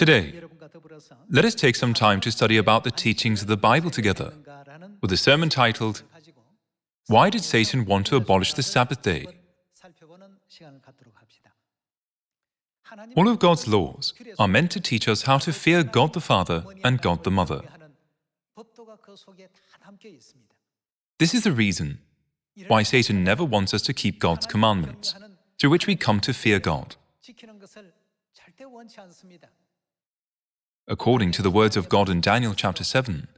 Today, let us take some time to study about the teachings of the Bible together, with a sermon titled, Why Did Satan Want to Abolish the Sabbath Day? All of God's laws are meant to teach us how to fear God the Father and God the Mother. This is the reason why Satan never wants us to keep God's commandments, through which we come to fear God. According to the words of God in Daniel chapter 7,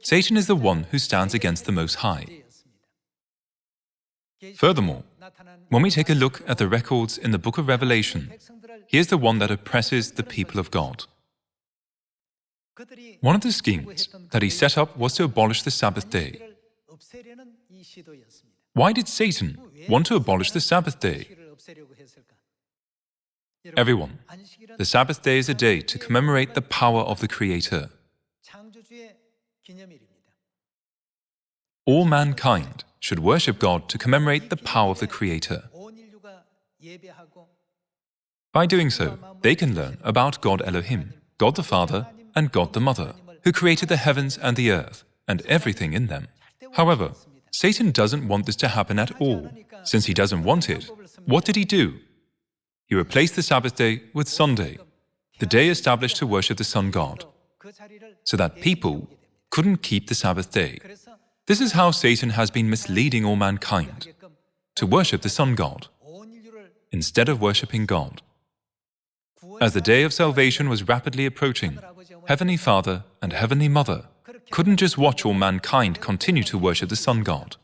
Satan is the one who stands against the Most High. Furthermore, when we take a look at the records in the book of Revelation, he is the one that oppresses the people of God. One of the schemes that he set up was to abolish the Sabbath day. Why did Satan want to abolish the Sabbath day? Everyone, the Sabbath day is a day to commemorate the power of the Creator. All mankind should worship God to commemorate the power of the Creator. By doing so, they can learn about God Elohim, God the Father, and God the Mother, who created the heavens and the earth, and everything in them. However, Satan doesn't want this to happen at all. Since he doesn't want it, what did he do? He replaced the Sabbath day with Sunday, the day established to worship the sun god, so that people couldn't keep the Sabbath day. This is how Satan has been misleading all mankind, to worship the sun god, instead of worshipping God. As the day of salvation was rapidly approaching, Heavenly Father and Heavenly Mother couldn't just watch all mankind continue to worship the sun god.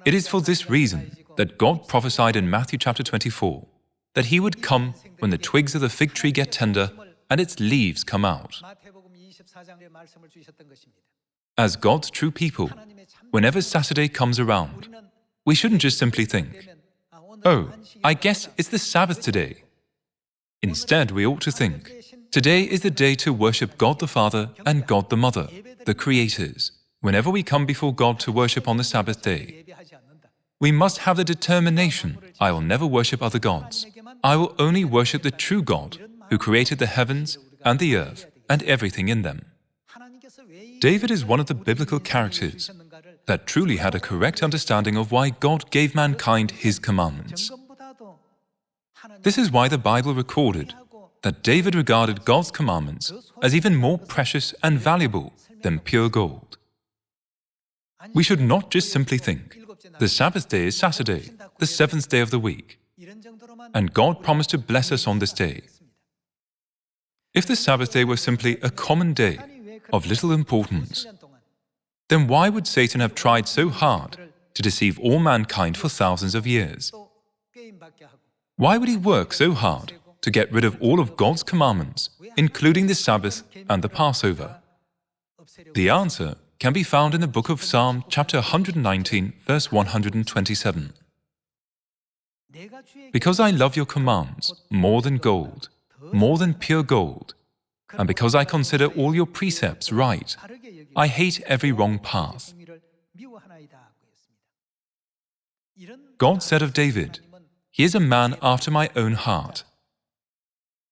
It is for this reason that God prophesied in Matthew chapter 24 that He would come when the twigs of the fig tree get tender and its leaves come out. As God's true people, whenever Saturday comes around, we shouldn't just simply think, "Oh, I guess it's the Sabbath today." Instead, we ought to think, today is the day to worship God the Father and God the Mother, the Creators. Whenever we come before God to worship on the Sabbath day, we must have the determination, I will never worship other gods. I will only worship the true God who created the heavens and the earth and everything in them. David is one of the biblical characters that truly had a correct understanding of why God gave mankind His commandments. This is why the Bible recorded that David regarded God's commandments as even more precious and valuable than pure gold. We should not just simply think, the Sabbath day is Saturday, the seventh day of the week, and God promised to bless us on this day. If the Sabbath day were simply a common day of little importance, then why would Satan have tried so hard to deceive all mankind for thousands of years? Why would he work so hard to get rid of all of God's commandments, including the Sabbath and the Passover? The answer can be found in the book of Psalm chapter 119, verse 127. Because I love your commands more than gold, more than pure gold, and because I consider all your precepts right, I hate every wrong path. God said of David, he is a man after my own heart.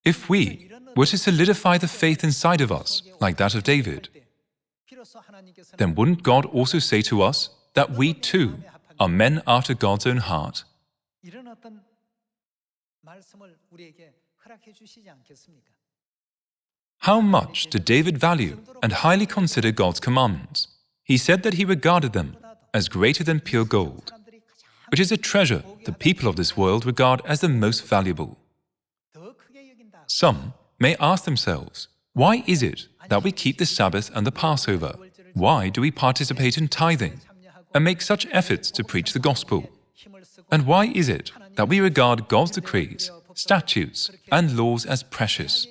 If we were to solidify the faith inside of us like that of David, then wouldn't God also say to us that we too are men after God's own heart? How much did David value and highly consider God's commandments? He said that he regarded them as greater than pure gold, which is a treasure the people of this world regard as the most valuable. Some may ask themselves, why is it that we keep the Sabbath and the Passover? Why do we participate in tithing and make such efforts to preach the gospel? And why is it that we regard God's decrees, statutes, and laws as precious?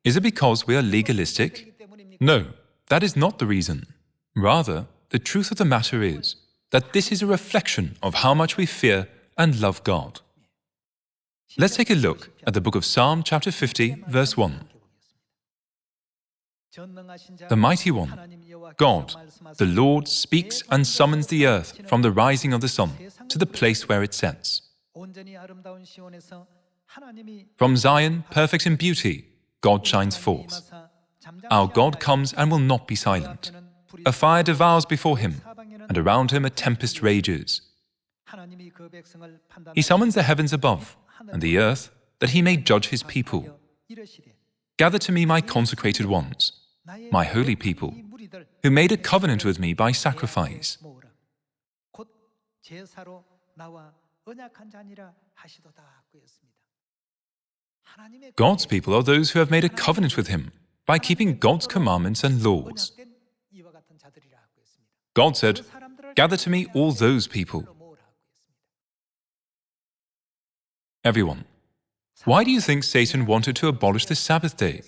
Is it because we are legalistic? No, that is not the reason. Rather, the truth of the matter is that this is a reflection of how much we fear and love God. Let's take a look at the book of Psalm chapter 50, verse 1. The Mighty One, God, the Lord, speaks and summons the earth from the rising of the sun to the place where it sets. From Zion, perfect in beauty, God shines forth. Our God comes and will not be silent. A fire devours before him, and around him a tempest rages. He summons the heavens above and the earth that he may judge his people. Gather to me my consecrated ones, my holy people, who made a covenant with me by sacrifice. God's people are those who have made a covenant with him by keeping God's commandments and laws. God said, "Gather to me all those people." Everyone, why do you think Satan wanted to abolish the Sabbath day?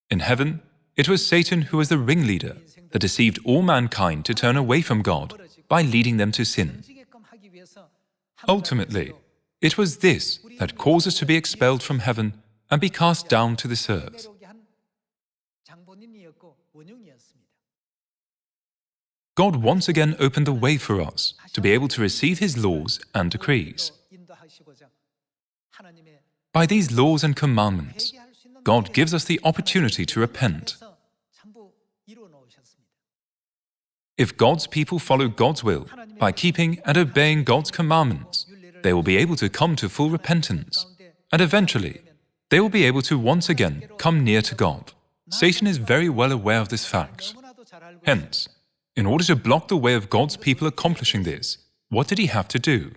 In heaven, it was Satan who was the ringleader that deceived all mankind to turn away from God by leading them to sin. Ultimately, it was this that caused us to be expelled from heaven and be cast down to this earth. God once again opened the way for us to be able to receive his laws and decrees. By these laws and commandments, God gives us the opportunity to repent. If God's people follow God's will by keeping and obeying God's commandments, they will be able to come to full repentance, and eventually, they will be able to once again come near to God. Satan is very well aware of this fact. Hence, in order to block the way of God's people accomplishing this, what did he have to do?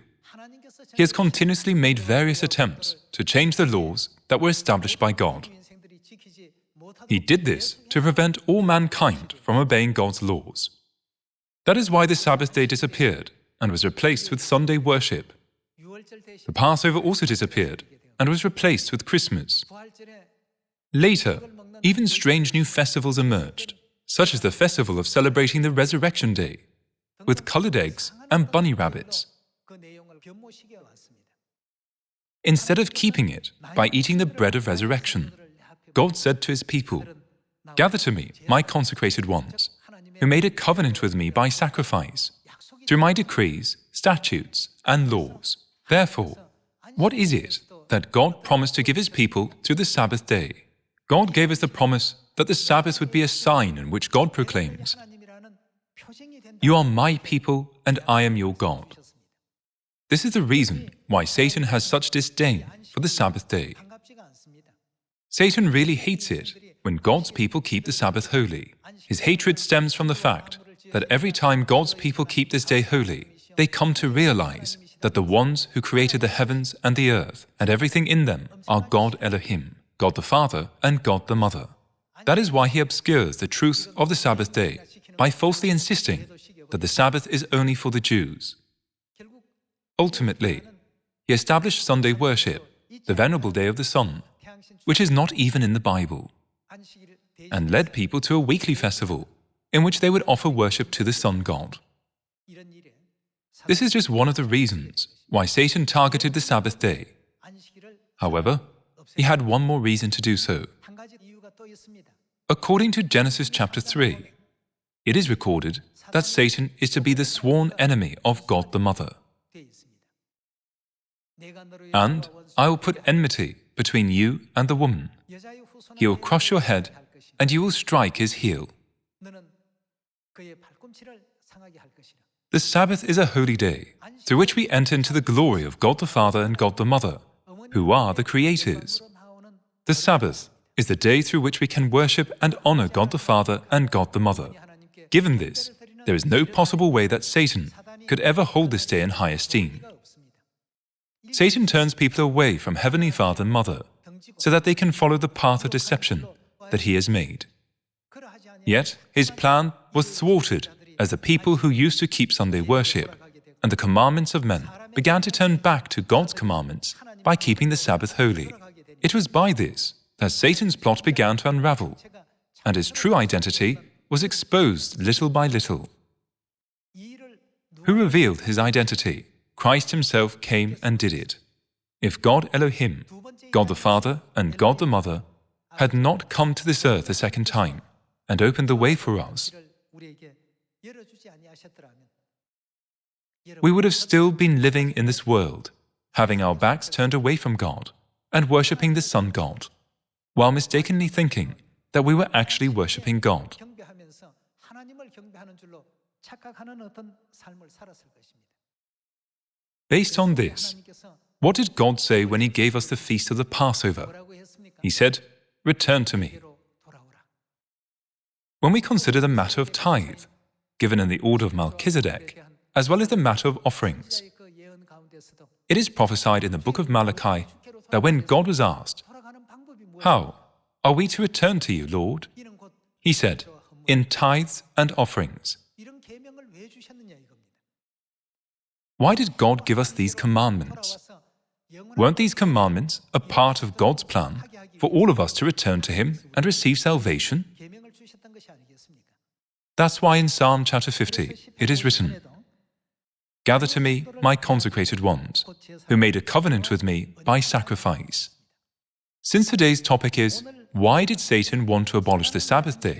He has continuously made various attempts to change the laws that were established by God. He did this to prevent all mankind from obeying God's laws. That is why the Sabbath day disappeared and was replaced with Sunday worship. The Passover also disappeared and was replaced with Christmas. Later, even strange new festivals emerged, such as the festival of celebrating the Resurrection Day, with colored eggs and bunny rabbits. Instead of keeping it by eating the bread of resurrection, God said to his people, "Gather to me my consecrated ones, who made a covenant with me by sacrifice, through my decrees, statutes, and laws." Therefore, what is it that God promised to give his people through the Sabbath day? God gave us the promise that the Sabbath would be a sign in which God proclaims, "You are my people and I am your God." This is the reason why Satan has such disdain for the Sabbath day. Satan really hates it when God's people keep the Sabbath holy. His hatred stems from the fact that every time God's people keep this day holy, they come to realize that the ones who created the heavens and the earth and everything in them are God Elohim, God the Father and God the Mother. That is why he obscures the truth of the Sabbath day by falsely insisting that the Sabbath is only for the Jews. Ultimately, he established Sunday worship, the venerable day of the sun, which is not even in the Bible, and led people to a weekly festival in which they would offer worship to the sun god. This is just one of the reasons why Satan targeted the Sabbath day. However, he had one more reason to do so. According to Genesis chapter 3, it is recorded that Satan is to be the sworn enemy of God the Mother. "And I will put enmity between you and the woman. He will crush your head, and you will strike his heel." The Sabbath is a holy day through which we enter into the glory of God the Father and God the Mother, who are the creators. The Sabbath is the day through which we can worship and honor God the Father and God the Mother. Given this, there is no possible way that Satan could ever hold this day in high esteem. Satan turns people away from Heavenly Father and Mother so that they can follow the path of deception that he has made. Yet, his plan was thwarted as the people who used to keep Sunday worship and the commandments of men began to turn back to God's commandments by keeping the Sabbath holy. It was by this that Satan's plot began to unravel, and his true identity was exposed little by little. Who revealed his identity? Christ himself came and did it. If God Elohim, God the Father and God the Mother, had not come to this earth a second time and opened the way for us, we would have still been living in this world, having our backs turned away from God and worshipping the sun god, while mistakenly thinking that we were actually worshipping God. Based on this, what did God say when He gave us the feast of the Passover? He said, "Return to me." When we consider the matter of tithe, given in the order of Melchizedek, as well as the matter of offerings, it is prophesied in the book of Malachi that when God was asked, "How are we to return to you, Lord?" He said, "In tithes and offerings." Why did God give us these commandments? Weren't these commandments a part of God's plan for all of us to return to Him and receive salvation? That's why in Psalm chapter 50 it is written, "Gather to me my consecrated ones, who made a covenant with me by sacrifice." Since today's topic is, why did Satan want to abolish the Sabbath day?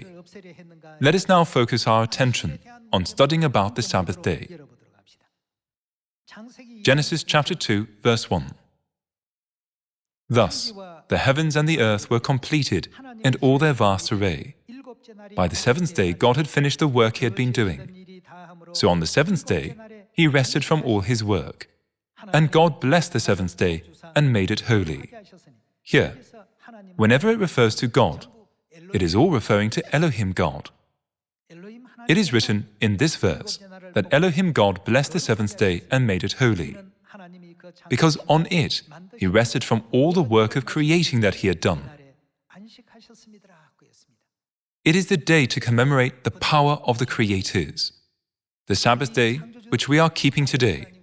Let us now focus our attention on studying about the Sabbath day. Genesis chapter 2, verse 1. Thus, the heavens and the earth were completed in all their vast array. By the seventh day, God had finished the work He had been doing. So on the seventh day, He rested from all His work. And God blessed the seventh day and made it holy. Here, whenever it refers to God, it is all referring to Elohim God. It is written in this verse that Elohim God blessed the seventh day and made it holy, because on it He rested from all the work of creating that He had done. It is the day to commemorate the power of the creators. The Sabbath day, which we are keeping today,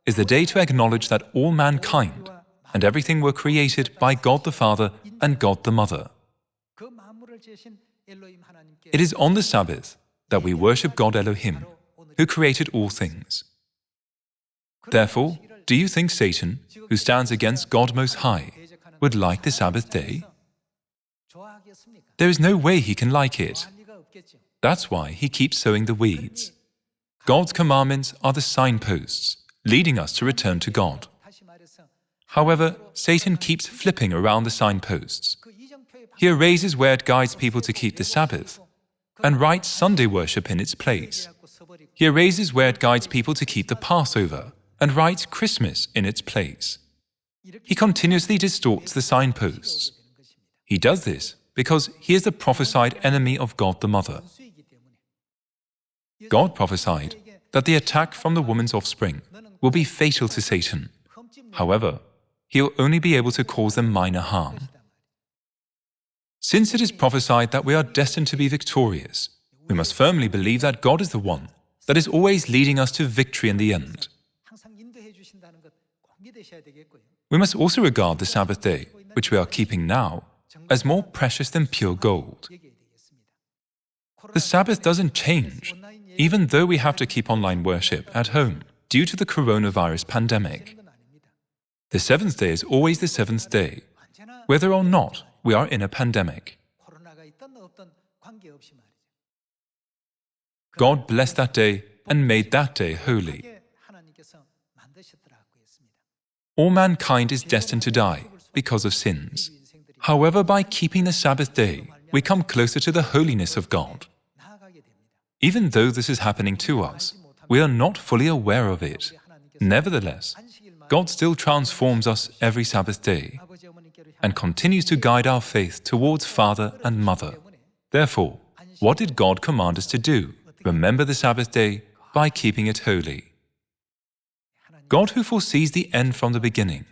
is the day to acknowledge that all mankind and everything were created by God the Father and God the Mother. It is on the Sabbath that we worship God Elohim, who created all things. Therefore, do you think Satan, who stands against God Most High, would like the Sabbath day? There is no way he can like it. That's why he keeps sowing the weeds. God's commandments are the signposts, leading us to return to God. However, Satan keeps flipping around the signposts. He erases where it guides people to keep the Sabbath, and writes Sunday worship in its place. He erases where it guides people to keep the Passover, and writes Christmas in its place. He continuously distorts the signposts. He does this because he is the prophesied enemy of God the Mother. God prophesied that the attack from the woman's offspring will be fatal to Satan. However, he will only be able to cause them minor harm. Since it is prophesied that we are destined to be victorious, we must firmly believe that God is the one that is always leading us to victory in the end. We must also regard the Sabbath day, which we are keeping now, as more precious than pure gold. The Sabbath doesn't change, even though we have to keep online worship at home due to the coronavirus pandemic. The seventh day is always the seventh day, whether or not we are in a pandemic. God blessed that day and made that day holy. All mankind is destined to die because of sins. However, by keeping the Sabbath day, we come closer to the holiness of God. Even though this is happening to us, we are not fully aware of it. Nevertheless, God still transforms us every Sabbath day and continues to guide our faith towards Father and Mother. Therefore, what did God command us to do? Remember the Sabbath day by keeping it holy. God, who foresees the end from the beginning,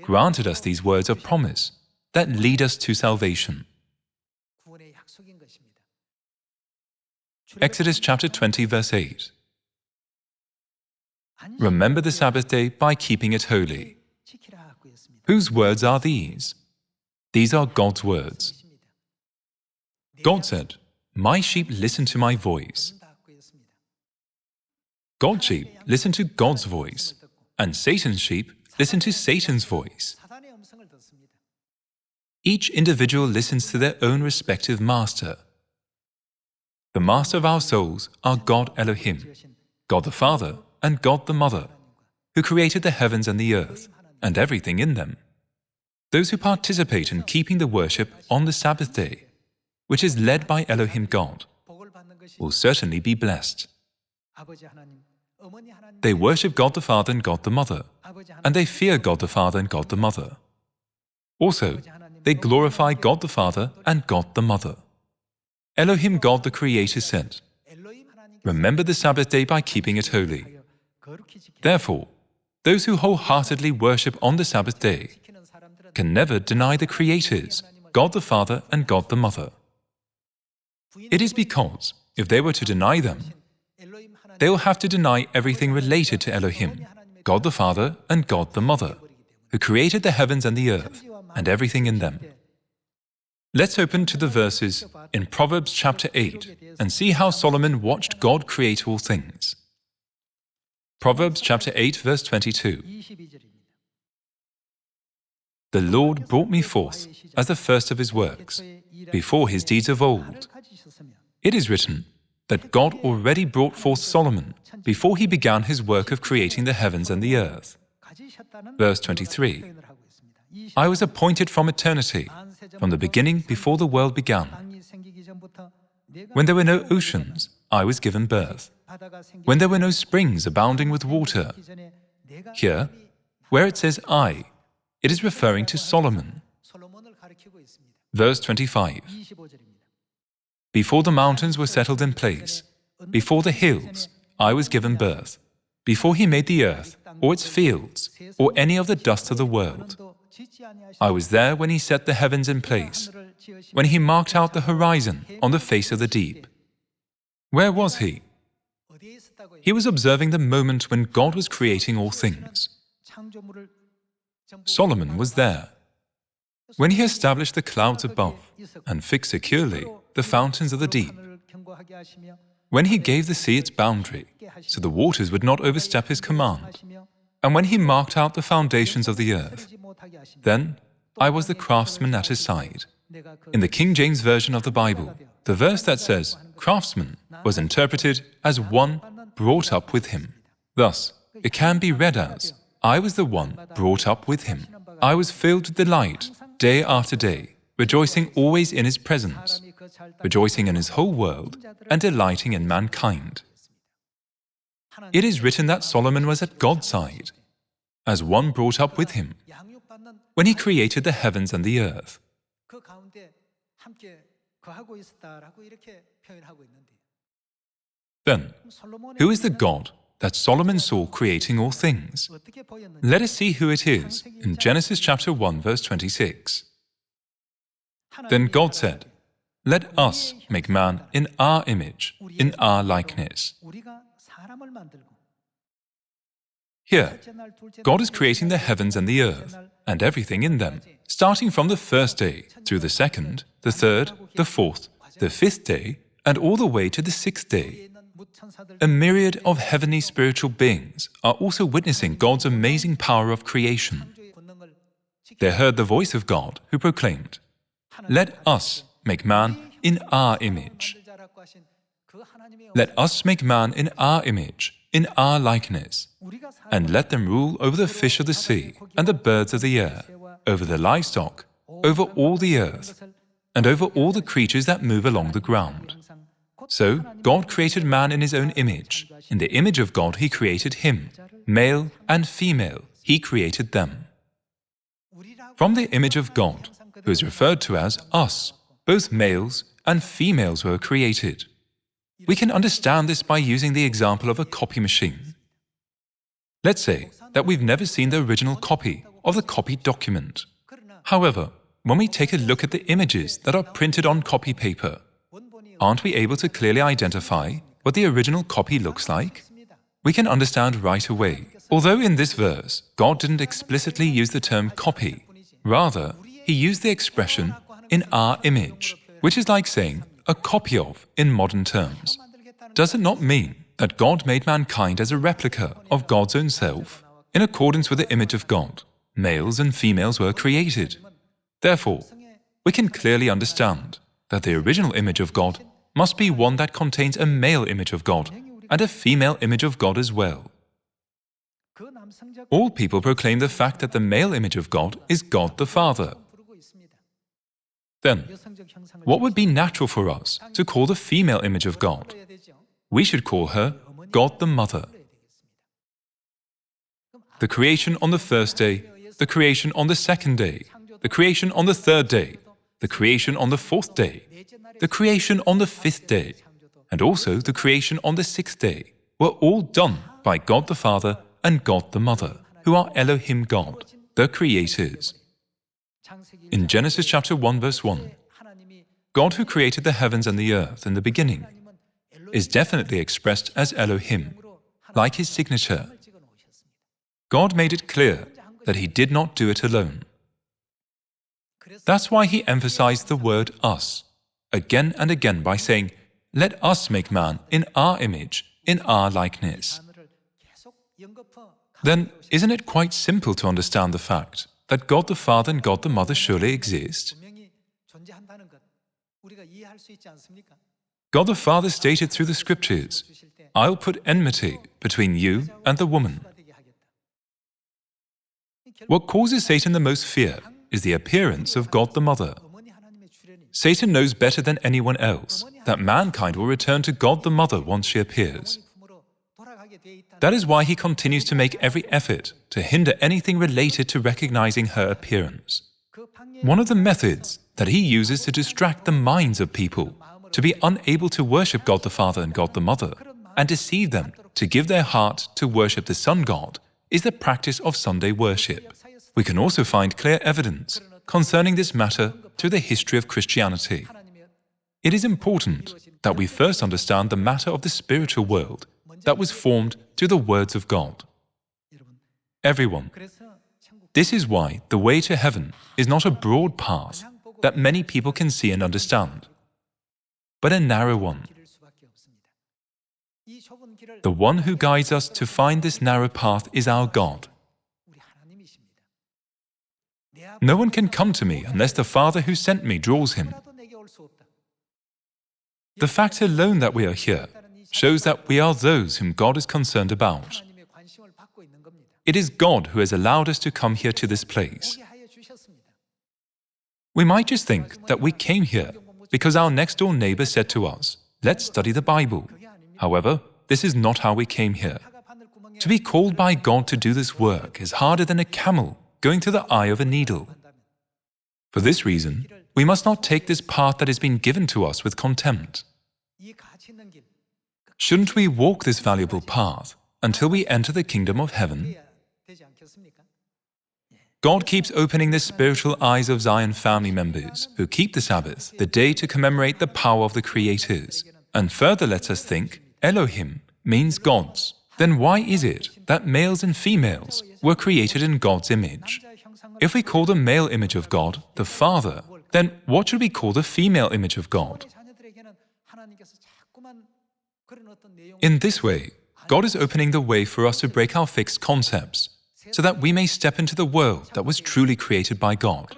granted us these words of promise that lead us to salvation. Exodus chapter 20, verse 8. Remember the Sabbath day by keeping it holy. Whose words are these? These are God's words. God said, "My sheep listen to my voice." God's sheep listen to God's voice, and Satan's sheep listen to Satan's voice. Each individual listens to their own respective master. The master of our souls are God Elohim, God the Father and God the Mother, who created the heavens and the earth, and everything in them. Those who participate in keeping the worship on the Sabbath day, which is led by Elohim God, will certainly be blessed. They worship God the Father and God the Mother, and they fear God the Father and God the Mother. Also, they glorify God the Father and God the Mother. Elohim God the Creator said, "Remember the Sabbath day by keeping it holy." Therefore, those who wholeheartedly worship on the Sabbath day can never deny the Creators, God the Father and God the Mother. It is because, if they were to deny them, they will have to deny everything related to Elohim, God the Father and God the Mother, who created the heavens and the earth, and everything in them. Let's open to the verses in Proverbs chapter 8 and see how Solomon watched God create all things. Proverbs chapter 8 verse 22. The Lord brought me forth as the first of His works, before His deeds of old. It is written that God already brought forth Solomon before he began his work of creating the heavens and the earth. Verse 23. I was appointed from eternity, from the beginning before the world began. When there were no oceans, I was given birth. When there were no springs abounding with water. Here, where it says I, it is referring to Solomon. Verse 25. Before the mountains were settled in place, before the hills, I was given birth, before He made the earth, or its fields, or any of the dust of the world. I was there when He set the heavens in place, when He marked out the horizon on the face of the deep. Where was He? He was observing the moment when God was creating all things. Solomon was there. When he established the clouds above and fixed securely the fountains of the deep, when he gave the sea its boundary, so the waters would not overstep His command, and when He marked out the foundations of the earth, then I was the craftsman at His side. In the King James Version of the Bible, the verse that says craftsman was interpreted as one brought up with Him. Thus, it can be read as, I was the one brought up with Him. I was filled with delight day after day, rejoicing always in His presence, rejoicing in His whole world, and delighting in mankind. It is written that Solomon was at God's side, as one brought up with Him, when He created the heavens and the earth. Then, who is the God that Solomon saw creating all things? Let us see who it is in Genesis chapter 1 verse 26. Then God said, "Let us make man in our image, in our likeness." Here, God is creating the heavens and the earth, and everything in them, starting from the first day, through the second, the third, the fourth, the fifth day, and all the way to the sixth day. A myriad of heavenly spiritual beings are also witnessing God's amazing power of creation. They heard the voice of God, who proclaimed, "Let us make man in our image. Let us make man in our image, in our likeness, and let them rule over the fish of the sea and the birds of the air, over the livestock, over all the earth, and over all the creatures that move along the ground." So, God created man in His own image. In the image of God He created him. Male and female, He created them. From the image of God, who is referred to as us, both males and females were created. We can understand this by using the example of a copy machine. Let's say that we've never seen the original copy of the copied document. However, when we take a look at the images that are printed on copy paper, aren't we able to clearly identify what the original copy looks like? We can understand right away. Although in this verse, God didn't explicitly use the term copy, rather, He used the expression in our image, which is like saying a copy of in modern terms. Does it not mean that God made mankind as a replica of God's own self, in accordance with the image of God? Males and females were created. Therefore, we can clearly understand that the original image of God must be one that contains a male image of God and a female image of God as well. All people proclaim the fact that the male image of God is God the Father. Then, what would be natural for us to call the female image of God? We should call her God the Mother. The creation on the first day, the creation on the second day, the creation on the third day, the creation on the fourth day, the creation on the fifth day, and also the creation on the sixth day were all done by God the Father and God the Mother, who are Elohim God, the creators. In Genesis chapter 1 verse 1, God who created the heavens and the earth in the beginning is definitely expressed as Elohim, like his signature. God made it clear that he did not do it alone. That's why he emphasized the word us again and again by saying, "Let us make man in our image, in our likeness." Then, isn't it quite simple to understand the fact that God the Father and God the Mother surely exist? God the Father stated through the Scriptures, "I'll put enmity between you and the woman." What causes Satan the most fear is the appearance of God the Mother. Satan knows better than anyone else that mankind will return to God the Mother once she appears. That is why he continues to make every effort to hinder anything related to recognizing her appearance. One of the methods that he uses to distract the minds of people to be unable to worship God the Father and God the Mother and deceive them to give their heart to worship the Son God is the practice of Sunday worship. We can also find clear evidence concerning this matter through the history of Christianity. It is important that we first understand the matter of the spiritual world that was formed through the words of God. Everyone, this is why the way to heaven is not a broad path that many people can see and understand, but a narrow one. The one who guides us to find this narrow path is our God. No one can come to me unless the Father who sent me draws him. The fact alone that we are here shows that we are those whom God is concerned about. It is God who has allowed us to come here to this place. We might just think that we came here because our next-door neighbor said to us, "Let's study the Bible." However, this is not how we came here. To be called by God to do this work is harder than a camel going through the eye of a needle. For this reason, we must not take this path that has been given to us with contempt. Shouldn't we walk this valuable path until we enter the kingdom of heaven? God keeps opening the spiritual eyes of Zion family members who keep the Sabbath, the day to commemorate the power of the creators, and further lets us think Elohim means gods. Then why is it that males and females were created in God's image? If we call the male image of God the Father, then what should we call the female image of God? In this way, God is opening the way for us to break our fixed concepts, so that we may step into the world that was truly created by God.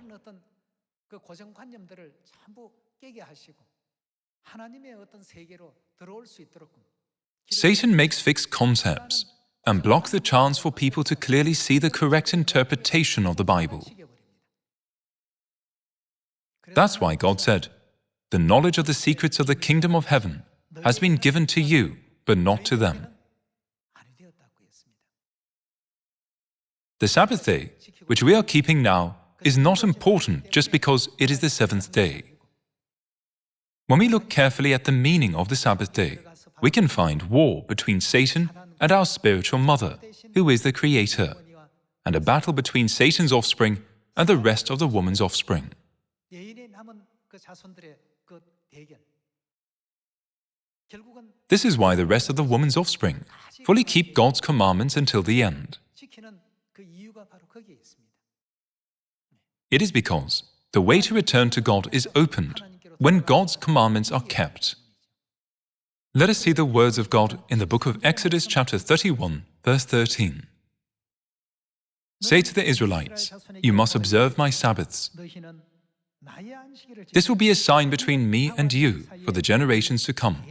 Satan makes fixed concepts and blocks the chance for people to clearly see the correct interpretation of the Bible. That's why God said, "The knowledge of the secrets of the kingdom of heaven has been given to you, but not to them." The Sabbath day, which we are keeping now, is not important just because it is the seventh day. When we look carefully at the meaning of the Sabbath day, we can find war between Satan and our spiritual mother, who is the Creator, and a battle between Satan's offspring and the rest of the woman's offspring. This is why the rest of the woman's offspring fully keep God's commandments until the end. It is because the way to return to God is opened when God's commandments are kept. Let us see the words of God in the book of Exodus chapter 31, verse 13. "Say to the Israelites, you must observe my Sabbaths. This will be a sign between me and you for the generations to come,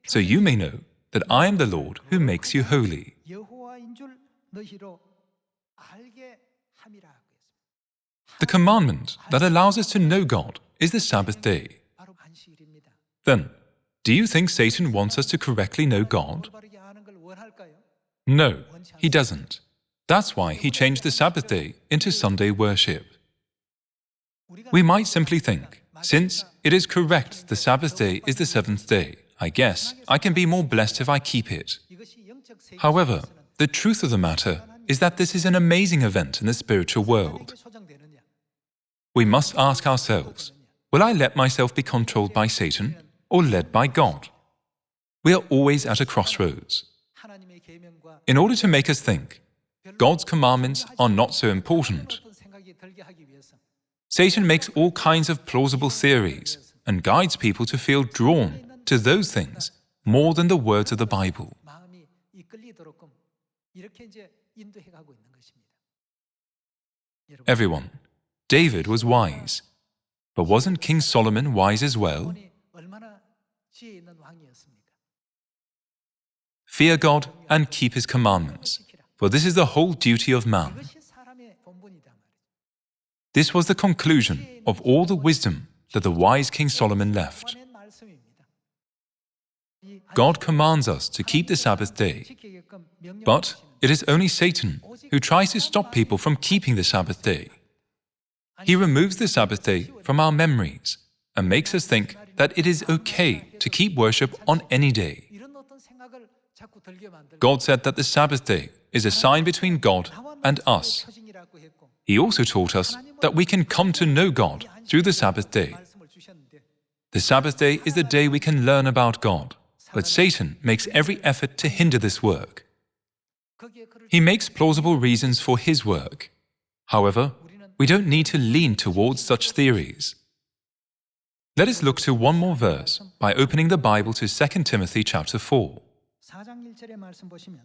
so you may know that I am the Lord who makes you holy." The commandment that allows us to know God is the Sabbath day. Then, do you think Satan wants us to correctly know God? No, he doesn't. That's why he changed the Sabbath day into Sunday worship. We might simply think, since it is correct the Sabbath day is the seventh day, I guess I can be more blessed if I keep it. However, the truth of the matter is that this is an amazing event in the spiritual world. We must ask ourselves, will I let myself be controlled by Satan or led by God? We are always at a crossroads. In order to make us think, God's commandments are not so important, Satan makes all kinds of plausible theories and guides people to feel drawn to those things more than the words of the Bible. Everyone, David was wise, but wasn't King Solomon wise as well? Fear God and keep His commandments, for this is the whole duty of man. This was the conclusion of all the wisdom that the wise King Solomon left. God commands us to keep the Sabbath day, but it is only Satan who tries to stop people from keeping the Sabbath day. He removes the Sabbath day from our memories and makes us think that it is okay to keep worship on any day. God said that the Sabbath day is a sign between God and us. He also taught us that we can come to know God through the Sabbath day. The Sabbath day is the day we can learn about God, but Satan makes every effort to hinder this work. He makes plausible reasons for his work. However, we don't need to lean towards such theories. Let us look to one more verse by opening the Bible to 2 Timothy chapter 4.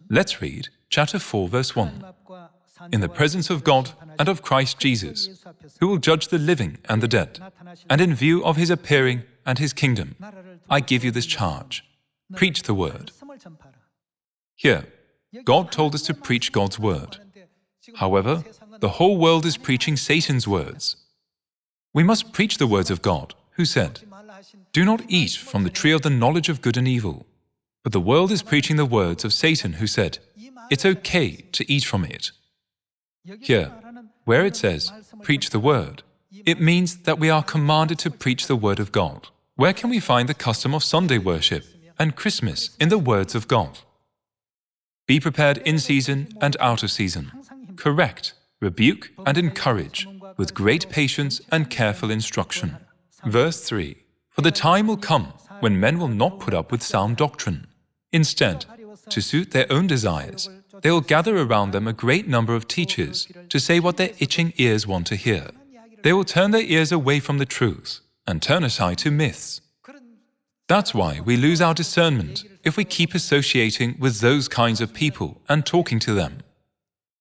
Let's read chapter 4 verse 1. In the presence of God and of Christ Jesus, who will judge the living and the dead, and in view of His appearing and His kingdom, I give you this charge: preach the word. Here, God told us to preach God's word. However, the whole world is preaching Satan's words. We must preach the words of God, who said, "Do not eat from the tree of the knowledge of good and evil." But the world is preaching the words of Satan, who said, "It's okay to eat from it." Here, where it says, preach the word, it means that we are commanded to preach the word of God. Where can we find the custom of Sunday worship and Christmas in the words of God? Be prepared in season and out of season. Correct, rebuke, and encourage with great patience and careful instruction. Verse 3. For the time will come when men will not put up with sound doctrine. Instead, to suit their own desires, they will gather around them a great number of teachers to say what their itching ears want to hear. They will turn their ears away from the truth and turn aside to myths. That's why we lose our discernment if we keep associating with those kinds of people and talking to them.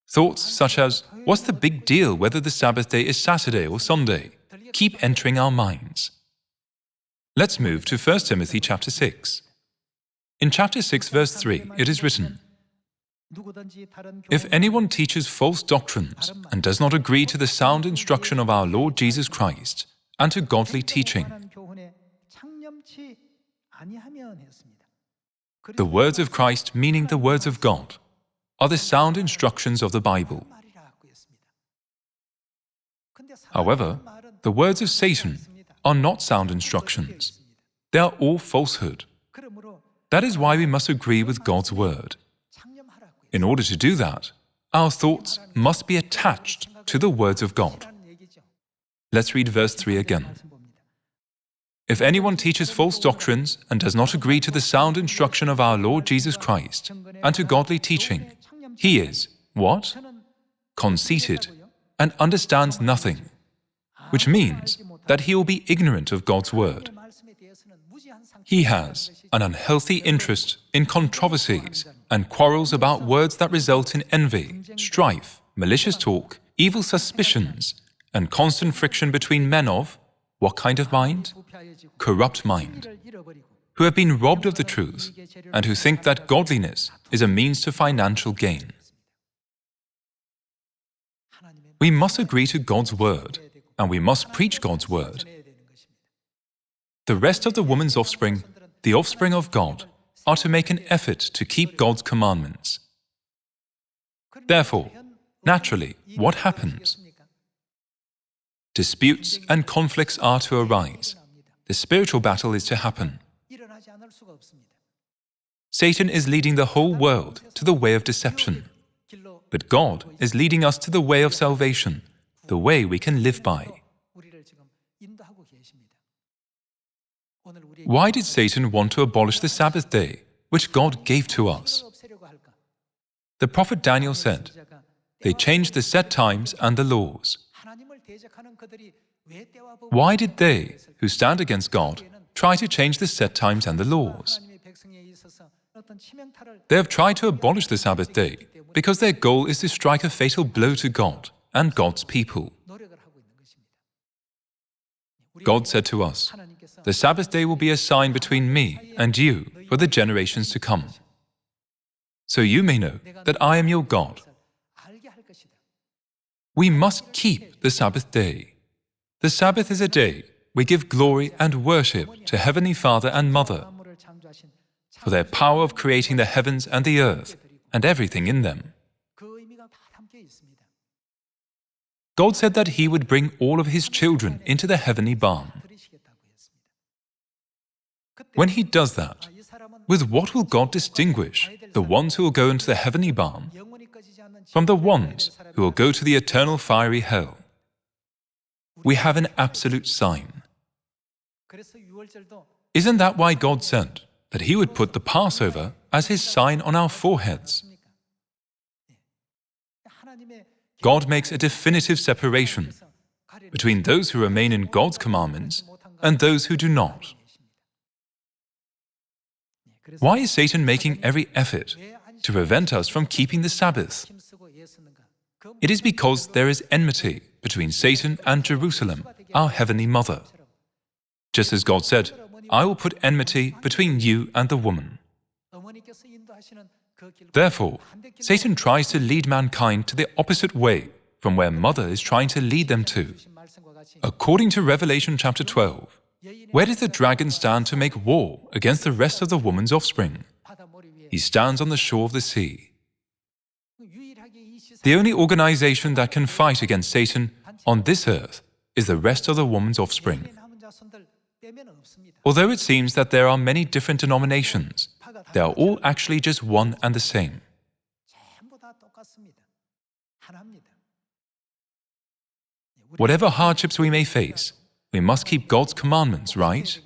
Thoughts such as, what's the big deal whether the Sabbath day is Saturday or Sunday, keep entering our minds. Let's move to 1 Timothy chapter 6. In chapter 6 verse 3, it is written, "If anyone teaches false doctrines and does not agree to the sound instruction of our Lord Jesus Christ and to godly teaching." The words of Christ, meaning the words of God, are the sound instructions of the Bible. However, the words of Satan are not sound instructions. They are all falsehood. That is why we must agree with God's word. In order to do that, our thoughts must be attached to the words of God. Let's read verse 3 again. "If anyone teaches false doctrines and does not agree to the sound instruction of our Lord Jesus Christ and to godly teaching, he is," what? "Conceited and understands nothing," which means that he will be ignorant of God's word. He has an unhealthy interest in controversies and quarrels about words that result in envy, strife, malicious talk, evil suspicions, and constant friction between men of what kind of mind? Corrupt mind, who have been robbed of the truth and who think that godliness is a means to financial gain. We must agree to God's word, and we must preach God's word. The rest of the woman's offspring, the offspring of God, are to make an effort to keep God's commandments. Therefore, naturally, what happens? Disputes and conflicts are to arise. The spiritual battle is to happen. Satan is leading the whole world to the way of deception. But God is leading us to the way of salvation, the way we can live by. Why did Satan want to abolish the Sabbath day, which God gave to us? The prophet Daniel said, "They changed the set times and the laws." Why did they, who stand against God, try to change the set times and the laws? They have tried to abolish the Sabbath day because their goal is to strike a fatal blow to God and God's people. God said to us, "The Sabbath day will be a sign between me and you for the generations to come. So you may know that I am your God." We must keep the Sabbath day. The Sabbath is a day we give glory and worship to Heavenly Father and Mother for their power of creating the heavens and the earth and everything in them. God said that He would bring all of His children into the heavenly barn. When He does that, with what will God distinguish the ones who will go into the heavenly barn from the ones who will go to the eternal fiery hell? We have an absolute sign. Isn't that why God said that He would put the Passover as His sign on our foreheads? God makes a definitive separation between those who remain in God's commandments and those who do not. Why is Satan making every effort to prevent us from keeping the Sabbath? It is because there is enmity between Satan and Jerusalem, our Heavenly Mother. Just as God said, "I will put enmity between you and the woman." Therefore, Satan tries to lead mankind to the opposite way from where Mother is trying to lead them to. According to Revelation chapter 12, where does the dragon stand to make war against the rest of the woman's offspring? He stands on the shore of the sea. The only organization that can fight against Satan on this earth is the rest of the woman's offspring. Although it seems that there are many different denominations, they are all actually just one and the same. Whatever hardships we may face, we must keep God's commandments, right?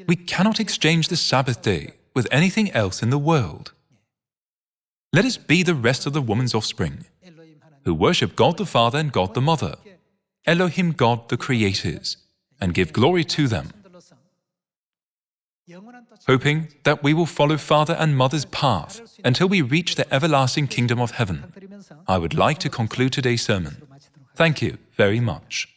We cannot exchange the Sabbath day with anything else in the world. Let us be the rest of the woman's offspring, who worship God the Father and God the Mother, Elohim God the Creators, and give glory to them, hoping that we will follow Father and Mother's path until we reach the everlasting kingdom of heaven. I would like to conclude today's sermon. Thank you very much.